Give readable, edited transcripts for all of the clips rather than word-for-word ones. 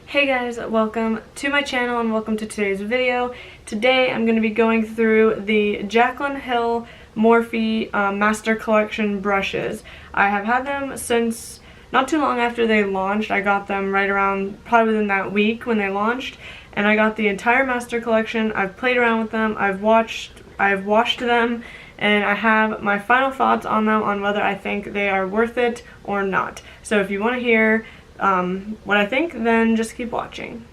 Hey guys, welcome to my channel and welcome to today's video. Today I'm going to be going through the Jaclyn Hill Morphe Master Collection brushes. I have had them since not too long after they launched. I got them right around probably within that week when they launched, and I got the entire Master Collection. I've played around with them, I've washed them, and I have my final thoughts on them on whether I think they are worth it or not. So if you want to hear what I think, then just keep watching.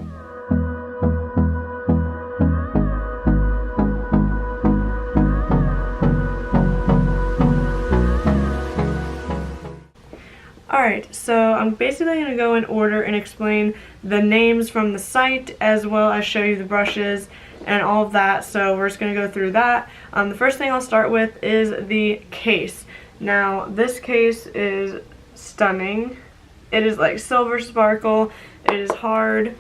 Alright, so I'm basically going to go in order and explain the names from the site as well as show you the brushes and all of that, so we're just going to go through that. The first thing I'll start with is the case. Now, this case is stunning. It is like silver sparkle, it is hard,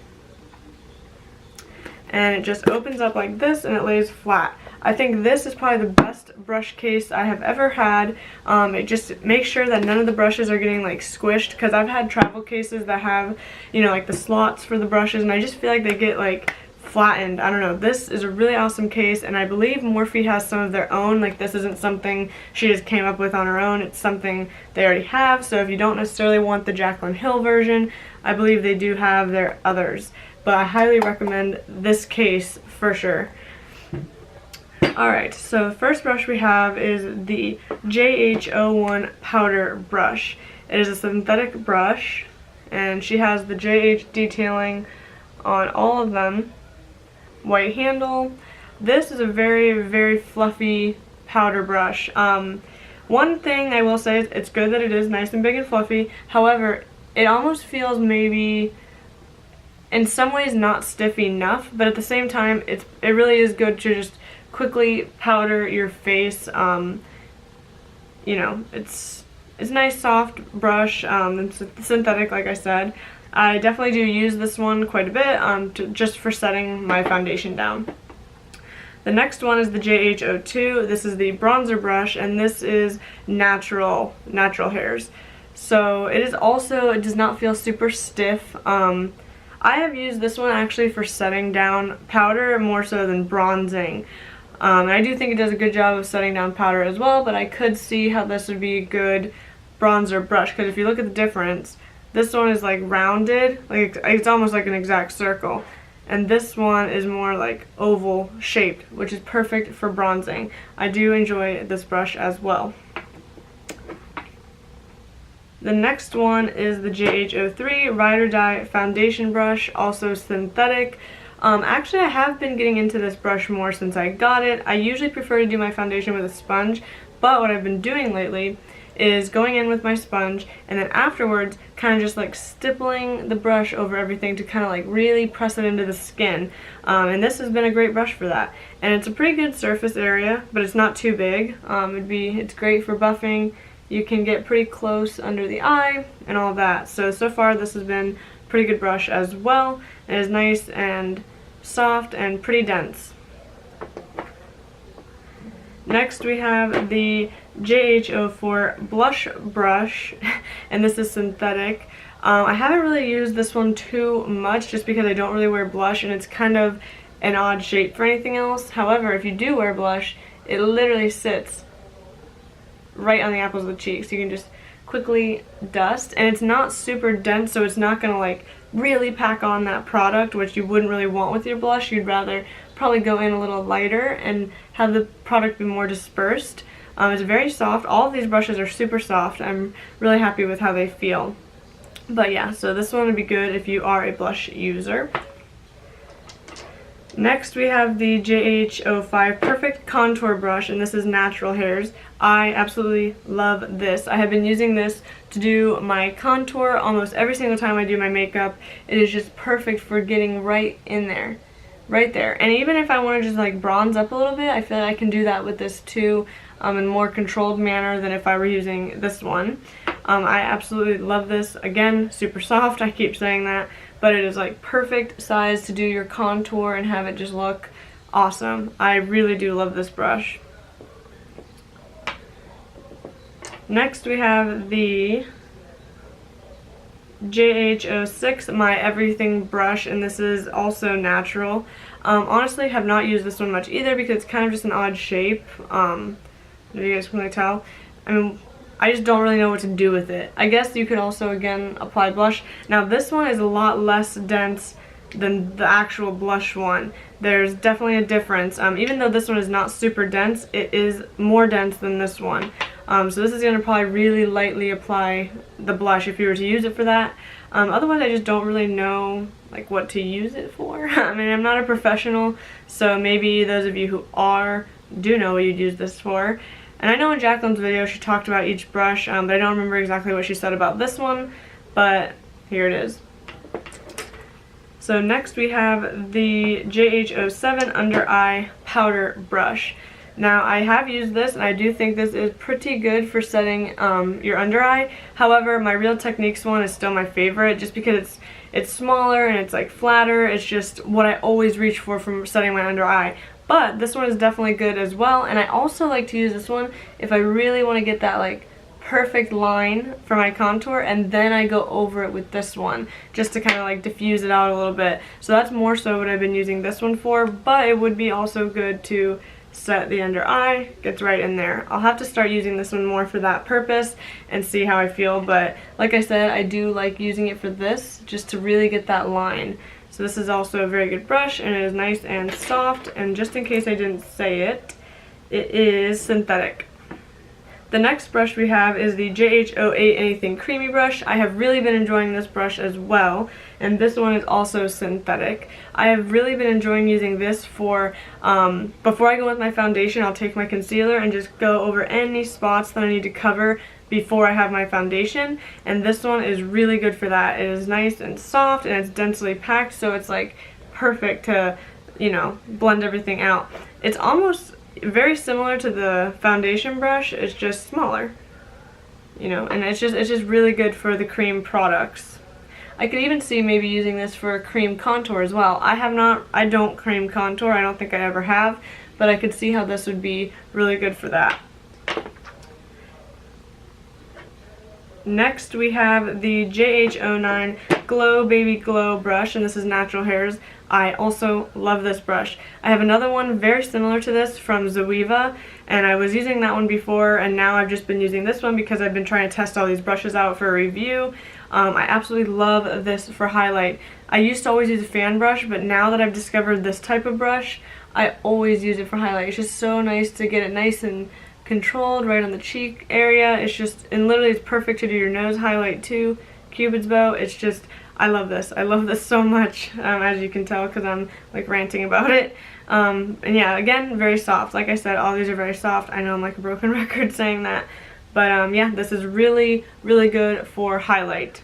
and it just opens up like this and it lays flat. I think this is probably the best brush case I have ever had. It just makes sure that none of the brushes are getting like squished, because I've had travel cases that have, you know, like the slots for the brushes, and I just feel like they get like flattened. I don't know. This is a really awesome case, and I believe Morphe has some of their own. Like, this isn't something she just came up with on her own. It's something they already have. So if you don't necessarily want the Jaclyn Hill version, I believe they do have their others. But I highly recommend this case for sure. Alright, so the first brush we have is the JH01 powder brush. It is a synthetic brush, and she has the JH detailing on all of them. White handle. This is a very, very fluffy powder brush. One thing I will say is it's good that it is nice and big and fluffy. However, it almost feels maybe in some ways not stiff enough, but at the same time it really is good to just quickly powder your face. You know, it's a nice soft brush. It's synthetic, like I said. I definitely do use this one quite a bit just for setting my foundation down. The next one is the JH02. This is the bronzer brush, and this is natural hairs. So it does not feel super stiff. I have used this one actually for setting down powder more so than bronzing. And I do think it does a good job of setting down powder as well, but I could see how this would be a good bronzer brush, because if you look at the difference, this one is like rounded, like it's almost like an exact circle, and this one is more like oval shaped, which is perfect for bronzing. I do enjoy this brush as well. The next one is the JH03 Ride or Die foundation brush, also synthetic. Actually, I have been getting into this brush more since I got it. I usually prefer to do my foundation with a sponge, but what I've been doing lately is going in with my sponge and then afterwards kind of just like stippling the brush over everything to kind of like really press it into the skin. And this has been a great brush for that. And it's a pretty good surface area, but it's not too big. It's great for buffing. You can get pretty close under the eye and all that. So far this has been a pretty good brush as well. It is nice and soft and pretty dense. Next we have the JH04 blush brush, and this is synthetic. I haven't really used this one too much just because I don't really wear blush and it's kind of an odd shape for anything else. However, if you do wear blush, it literally sits right on the apples of the cheeks. You can just quickly dust, and it's not super dense, so it's not gonna like really pack on that product, which you wouldn't really want with your blush. You'd rather probably go in a little lighter and have the product be more dispersed. It's very soft. All of these brushes are super soft. I'm really happy with how they feel. But yeah, so this one would be good if you are a blush user. Next we have the JH05 Perfect Contour Brush, and this is natural hairs. I absolutely love this. I have been using this to do my contour almost every single time I do my makeup. It is just perfect for getting right in there. Right there. And even if I want to just like bronze up a little bit, I feel like I can do that with this too, in a more controlled manner than if I were using this one. I absolutely love this. Again, super soft, I keep saying that, but it is like perfect size to do your contour and have it just look awesome. I really do love this brush. Next we have the JH06, my everything brush, and this is also natural. Honestly, have not used this one much either because it's kind of just an odd shape. If you guys can really tell. I mean, I just don't really know what to do with it. I guess you could also, again, apply blush. Now, this one is a lot less dense than the actual blush one. There's definitely a difference. Even though this one is not super dense, it is more dense than this one. So this is going to probably really lightly apply the blush if you were to use it for that. Otherwise, I just don't really know like what to use it for. I mean, I'm not a professional, so maybe those of you who are do know what you'd use this for. And I know in Jaclyn's video she talked about each brush, but I don't remember exactly what she said about this one, but here it is. So next we have the JH07 Under Eye Powder Brush. Now, I have used this, and I do think this is pretty good for setting your under eye. However, my Real Techniques one is still my favorite just because it's smaller and it's like flatter. It's just what I always reach for from setting my under eye. But this one is definitely good as well, and I also like to use this one if I really want to get that like perfect line for my contour, and then I go over it with this one just to kind of like diffuse it out a little bit. So that's more so what I've been using this one for, but it would be also good to set the under eye. Gets right in there. I'll have to start using this one more for that purpose and see how I feel, but like I said, I do like using it for this just to really get that line. So this is also a very good brush, and it is nice and soft, and just in case I didn't say it, it is synthetic. The next brush we have is the JH08 Anything Creamy brush. I have really been enjoying this brush as well, and this one is also synthetic. I have really been enjoying using this for, before I go with my foundation, I'll take my concealer and just go over any spots that I need to cover before I have my foundation, and this one is really good for that. It is nice and soft, and it's densely packed, so it's like perfect to, you know, blend everything out. It's almost very similar to the foundation brush, it's just smaller, you know, and it's just really good for the cream products. I could even see maybe using this for a cream contour as well. I don't cream contour, I don't think I ever have, but I could see how this would be really good for that. Next we have the JH09 Glow Baby Glow brush, and this is natural hairs. I also love this brush. I have another one very similar to this from Zoeva, and I was using that one before, and now I've just been using this one because I've been trying to test all these brushes out for a review. I absolutely love this for highlight. I used to always use a fan brush, but now that I've discovered this type of brush, I always use it for highlight. It's just so nice to get it nice and controlled right on the cheek area. It's just, and literally it's perfect to do your nose highlight too, Cupid's bow. It's just, I love this. I love this so much, as you can tell because I'm like ranting about it. And yeah, again, very soft. Like I said, all these are very soft. I know I'm like a broken record saying that, but yeah, this is really, really good for highlight.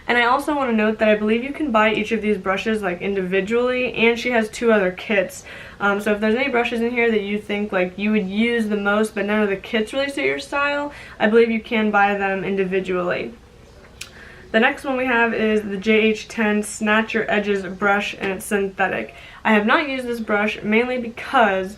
And I also want to note that I believe you can buy each of these brushes like individually, and she has 2 other kits. So if there's any brushes in here that you think like you would use the most but none of the kits really suit your style, I believe you can buy them individually. The next one we have is the JH10 Snatch Your Edges brush, and it's synthetic. I have not used this brush mainly because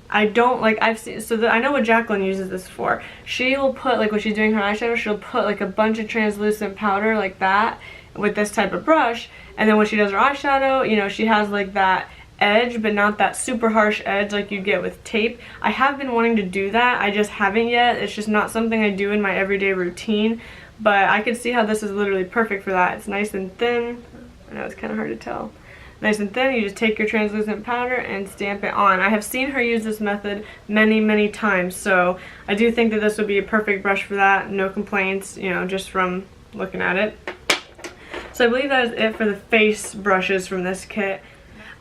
I don't like, I've seen, so I know what Jaclyn uses this for. She will put, like when she's doing her eyeshadow, she'll put like a bunch of translucent powder like that with this type of brush, and then when she does her eyeshadow, you know, she has like that edge, but not that super harsh edge like you get with tape. I have been wanting to do that, I just haven't yet. It's just not something I do in my everyday routine, but I could see how this is literally perfect for that. It's nice and thin. I know it's kind of hard to tell. Nice and thin, you just take your translucent powder and stamp it on. I have seen her use this method many, many times, so I do think that this would be a perfect brush for that. No complaints, you know, just from looking at it. So I believe that is it for the face brushes from this kit.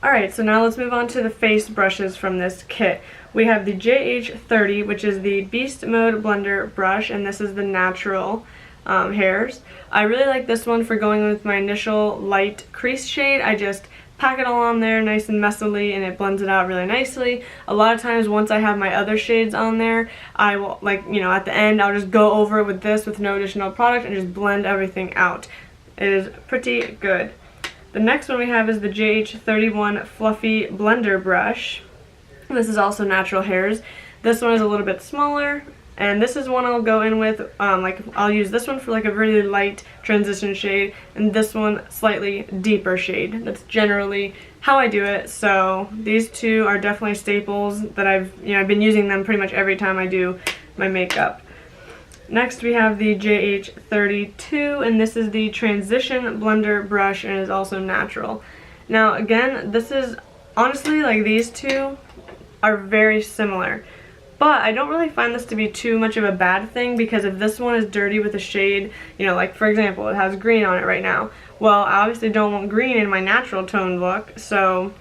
Alright, so now let's move on to the face brushes from this kit. We have the JH30, which is the Beast Mode Blender brush, and this is the natural hairs. I really like this one for going with my initial light crease shade. I just pack it all on there nice and messily, and it blends it out really nicely. A lot of times once I have my other shades on there, I will, like, you know, at the end I'll just go over it with this with no additional product and just blend everything out. It is pretty good. The next one we have is the JH31 Fluffy Blender brush. This is also natural hairs. This one is a little bit smaller, And this is one I'll go in with, like I'll use this one for like a really light transition shade, and this one slightly deeper shade. That's generally how I do it. So these two are definitely staples that I've been using them pretty much every time I do my makeup. Next we have the JH32, and this is the Transition Blender Brush, and is also natural. Now again, this is honestly, like, these two are very similar, but I don't really find this to be too much of a bad thing, because if this one is dirty with a shade, like for example, it has green on it right now. Well, I obviously don't want green in my natural tone look, so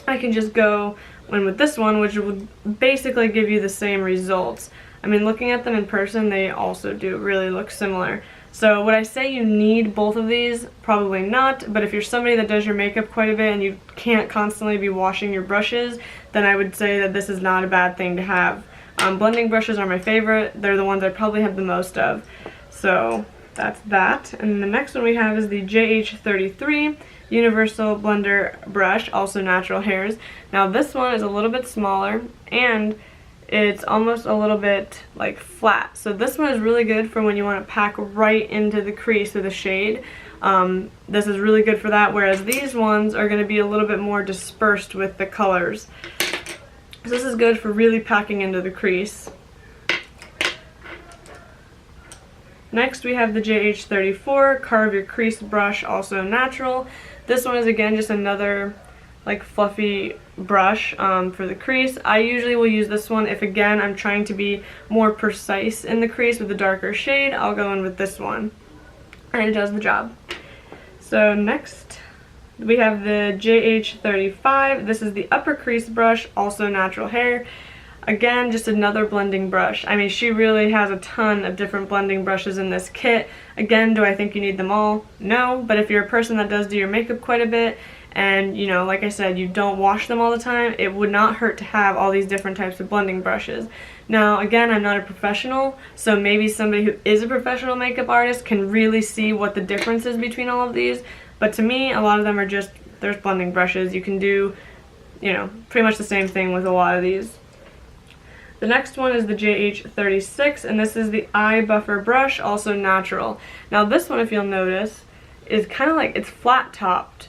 I can just go in with this one, which would basically give you the same results. I mean, looking at them in person, they also do really look similar. So would I say you need both of these? Probably not, but if you're somebody that does your makeup quite a bit and you can't constantly be washing your brushes, then I would say that this is not a bad thing to have. Blending brushes are my favorite. They're the ones I probably have the most of. So that's that. And the next one we have is the JH33 Universal Blender Brush, also natural hairs. Now this one is a little bit smaller, and it's almost a little bit like flat. So this one is really good for when you want to pack right into the crease with a shade. This is really good for that, whereas these ones are going to be a little bit more dispersed with the colors. So this is good for really packing into the crease. Next we have the JH34 Carve Your Crease Brush, also natural. This one is again just another like fluffy brush for the crease. I usually will use this one if again I'm trying to be more precise in the crease with a darker shade. I'll go in with this one, and it does the job. So next we have the JH35. This is the upper crease brush, also natural hair. Again, just another blending brush. I mean, she really has a ton of different blending brushes in this kit. Again, do I think you need them all? No, but if you're a person that does do your makeup quite a bit, and like I said, you don't wash them all the time, it would not hurt to have all these different types of blending brushes. Now again, I'm not a professional, so maybe somebody who is a professional makeup artist can really see what the difference is between all of these, but to me, a lot of them are just, there's blending brushes. You can do, pretty much the same thing with a lot of these. The next one is the JH36, and this is the Eye Buffer Brush, also natural. Now this one, if you'll notice, is kind of like, it's flat topped.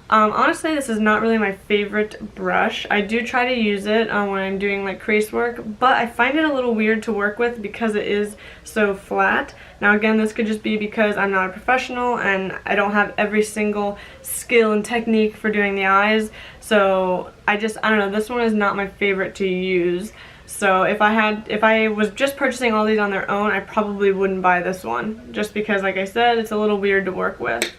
Honestly, this is not really my favorite brush. I do try to use it when I'm doing like crease work, but I find it a little weird to work with because it is so flat. Now again, this could just be because I'm not a professional and I don't have every single skill and technique for doing the eyes. So I don't know, this one is not my favorite to use. So if I was just purchasing all these on their own, I probably wouldn't buy this one, just because, like I said, it's a little weird to work with.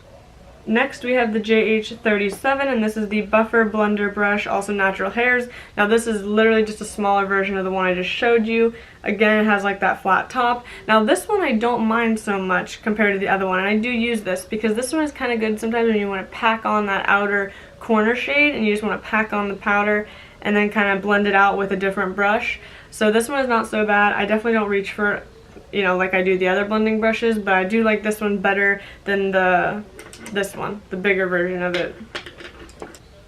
Next we have the JH37, and this is the Buffer Blender Brush, also natural hairs. Now this is literally just a smaller version of the one I just showed you. Again, it has like that flat top. Now this one I don't mind so much compared to the other one, and I do use this because this one is kind of good sometimes when you want to pack on that outer corner shade and you just want to pack on the powder and then kind of blend it out with a different brush. So this one is not so bad. I definitely don't reach for, like I do the other blending brushes, but I do like this one better than this one, the bigger version of it.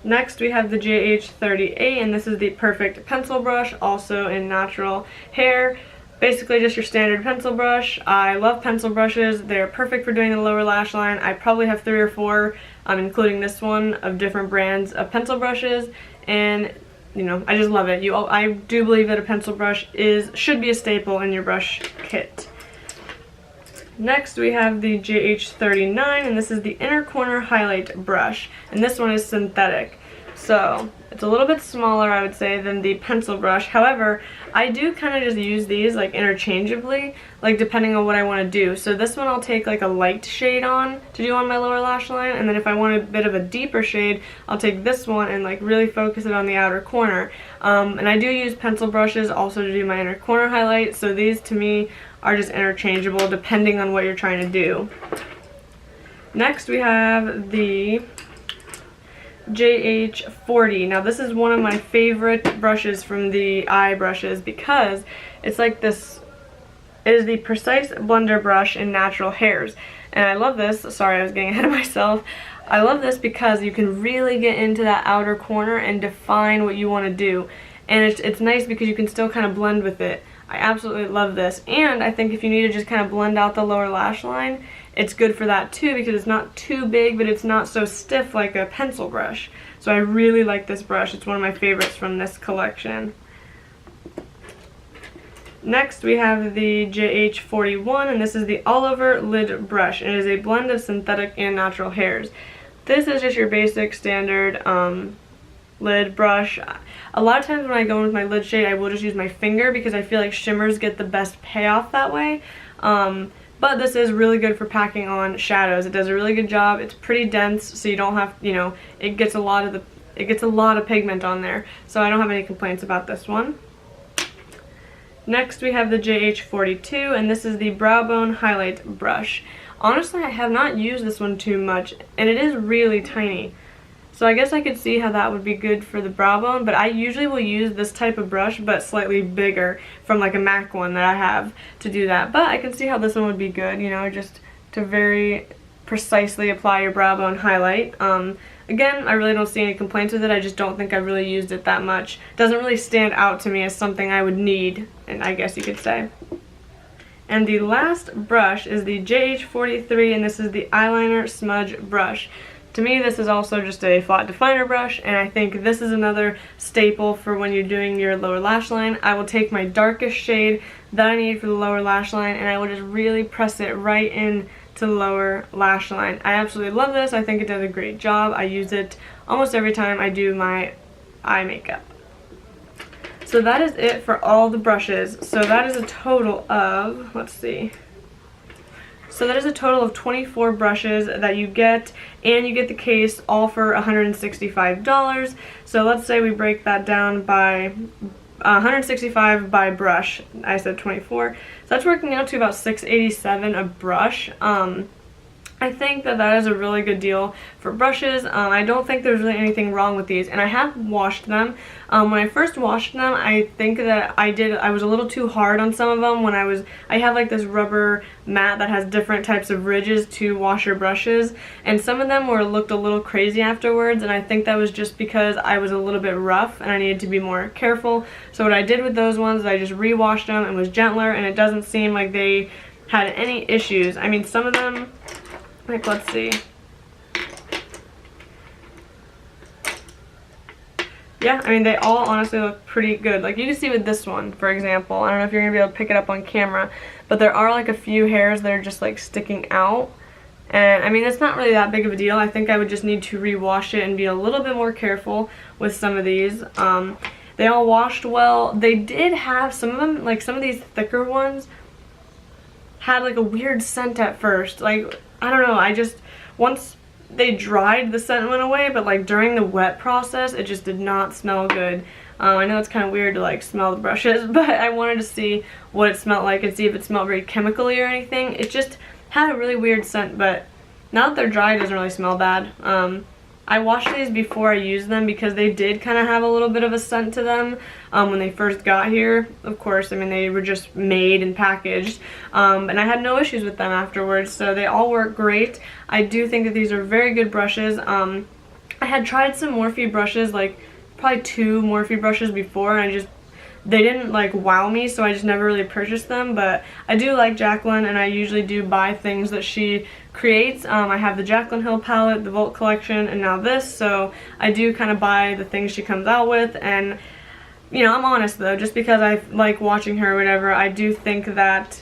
Next we have the JH38, and this is the Perfect Pencil Brush, also in natural hair. Basically just your standard pencil brush. I love pencil brushes. They're perfect for doing the lower lash line. I probably have 3 or 4, including this one, of different brands of pencil brushes, and I just love it. I do believe that a pencil brush should be a staple in your brush kit. Next we have the JH39, and this is the Inner Corner Highlight Brush, and this one is synthetic. So it's a little bit smaller, I would say, than the pencil brush. However, I do kind of just use these like interchangeably, like depending on what I want to do. So this one I'll take like a light shade on to do on my lower lash line, and then if I want a bit of a deeper shade, I'll take this one and like really focus it on the outer corner. And I do use pencil brushes also to do my inner corner highlight, so these to me are just interchangeable depending on what you're trying to do. Next we have the JH40. Now this is one of my favorite brushes from the eye brushes because it's like this, it is the Precise Blender Brush in natural hairs. And I love this, sorry I was getting ahead of myself. I love this because you can really get into that outer corner and define what you want to do. And it's nice because you can still kind of blend with it. I absolutely love this. And I think if you need to just kind of blend out the lower lash line, it's good for that too, because it's not too big, but it's not so stiff like a pencil brush. So I really like this brush. It's one of my favorites from this collection. Next we have the JH41, and this is the all-over lid brush. It is a blend of synthetic and natural hairs. This is just your basic standard lid brush. A lot of times when I go in with my lid shade, I will just use my finger because I feel like shimmers get the best payoff that way. But this is really good for packing on shadows. It does a really good job. It's pretty dense, so you don't have, you know, it gets a lot of pigment on there. So I don't have any complaints about this one. Next we have the JH42, and this is the Brow Bone Highlight Brush. Honestly, I have not used this one too much, and it is really tiny. So I guess I could see how that would be good for the brow bone, but I usually will use this type of brush, but slightly bigger, from like a MAC one that I have to do that. But I can see how this one would be good, you know, just to very precisely apply your brow bone highlight. Again, I really don't see any complaints with it. I just don't think I've really used it that much. It doesn't really stand out to me as something I would need, and I guess you could say. And the last brush is the JH43, and this is the eyeliner smudge brush. To me, this is also just a flat definer brush, and I think this is another staple for when you're doing your lower lash line. I will take my darkest shade that I need for the lower lash line, and I will just really press it right in to the lower lash line. I absolutely love this. I think it does a great job. I use it almost every time I do my eye makeup. So that is it for all the brushes. So that is a total of, let's see. So that is a total of 24 brushes that you get, and you get the case all for $165. So let's say we break that down by 165 by brush. I said 24. So that's working out to about $687 a brush. I think that that is a really good deal for brushes. I don't think there's really anything wrong with these, and I have washed them. When I first washed them, I think that I was a little too hard on some of them. I have like this rubber mat that has different types of ridges to wash your brushes, and some of them looked a little crazy afterwards, and I think that was just because I was a little bit rough and I needed to be more careful. So what I did with those ones is I just re-washed them and was gentler, and it doesn't seem like they had any issues. I mean, some of them, like, let's see. Yeah, I mean, they all honestly look pretty good. Like, you can see with this one, for example. I don't know if you're going to be able to pick it up on camera, but there are, like, a few hairs that are just, like, sticking out. And, I mean, it's not really that big of a deal. I think I would just need to re-wash it and be a little bit more careful with some of these. They all washed well. They did have some of them, like, some of these thicker ones had, like, a weird scent at first. Like, I don't know, once they dried, the scent went away, but like during the wet process, it just did not smell good. I know it's kind of weird to like smell the brushes, but I wanted to see what it smelled like and see if it smelled very chemically or anything. It just had a really weird scent, but now that they're dry, it doesn't really smell bad. I washed these before I used them because they did kind of have a little bit of a scent to them when they first got here. Of course, I mean, they were just made and packaged, and I had no issues with them afterwards, so they all work great. I do think that these are very good brushes. I had tried some Morphe brushes, like probably 2 Morphe brushes before, and they didn't like wow me, so I just never really purchased them. But I do like Jaclyn, and I usually do buy things that she creates. I have the Jaclyn Hill palette, the Volt collection, and now this, so I do kind of buy the things she comes out with. And you know, I'm honest though, just because I like watching her or whatever, I do think that,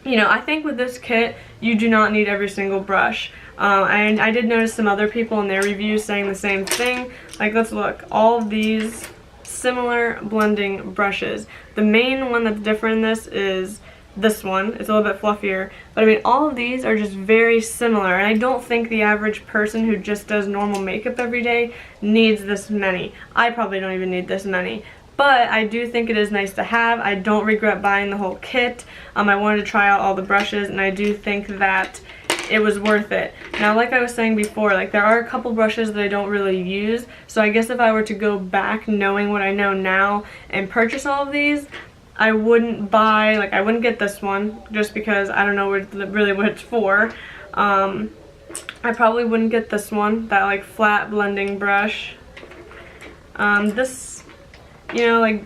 you know, I think with this kit you do not need every single brush. And I did notice some other people in their reviews saying the same thing. Like, let's look, all of these similar blending brushes. The main one that's different in this is this one. It's a little bit fluffier, but I mean, all of these are just very similar, and I don't think the average person who just does normal makeup every day needs this many. I probably don't even need this many, but I do think it is nice to have. I don't regret buying the whole kit. I wanted to try out all the brushes, and I do think that it was worth it. Now, like I was saying before, like, there are a couple brushes that I don't really use, so I guess if I were to go back knowing what I know now and purchase all of these, I wouldn't buy, like, I wouldn't get this one just because I don't know really what it's for. I probably wouldn't get this one, that like flat blending brush. This you know, like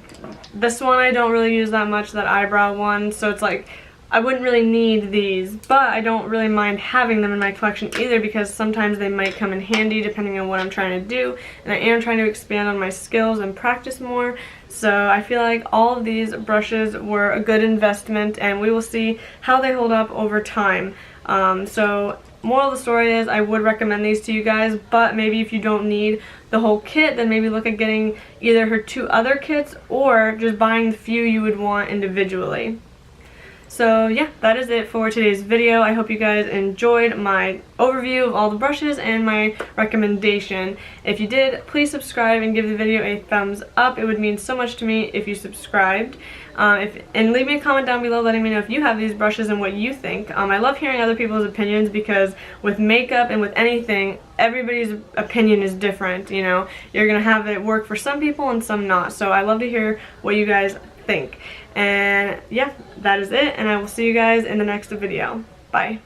this one I don't really use that much, that eyebrow one, so it's like I wouldn't really need these, but I don't really mind having them in my collection either, because sometimes they might come in handy depending on what I'm trying to do, and I am trying to expand on my skills and practice more. So I feel like all of these brushes were a good investment, and we will see how they hold up over time. So moral of the story is I would recommend these to you guys, but maybe if you don't need the whole kit, then maybe look at getting either her 2 other kits or just buying the few you would want individually. So yeah, that is it for today's video. I hope you guys enjoyed my overview of all the brushes and my recommendation. If you did, please subscribe and give the video a thumbs up. It would mean so much to me if you subscribed. And leave me a comment down below letting me know if you have these brushes and what you think. I love hearing other people's opinions, because with makeup and with anything, everybody's opinion is different, you know. You're gonna have it work for some people and some not. So I love to hear what you guys think. And yeah, that is it, and I will see you guys in the next video. Bye.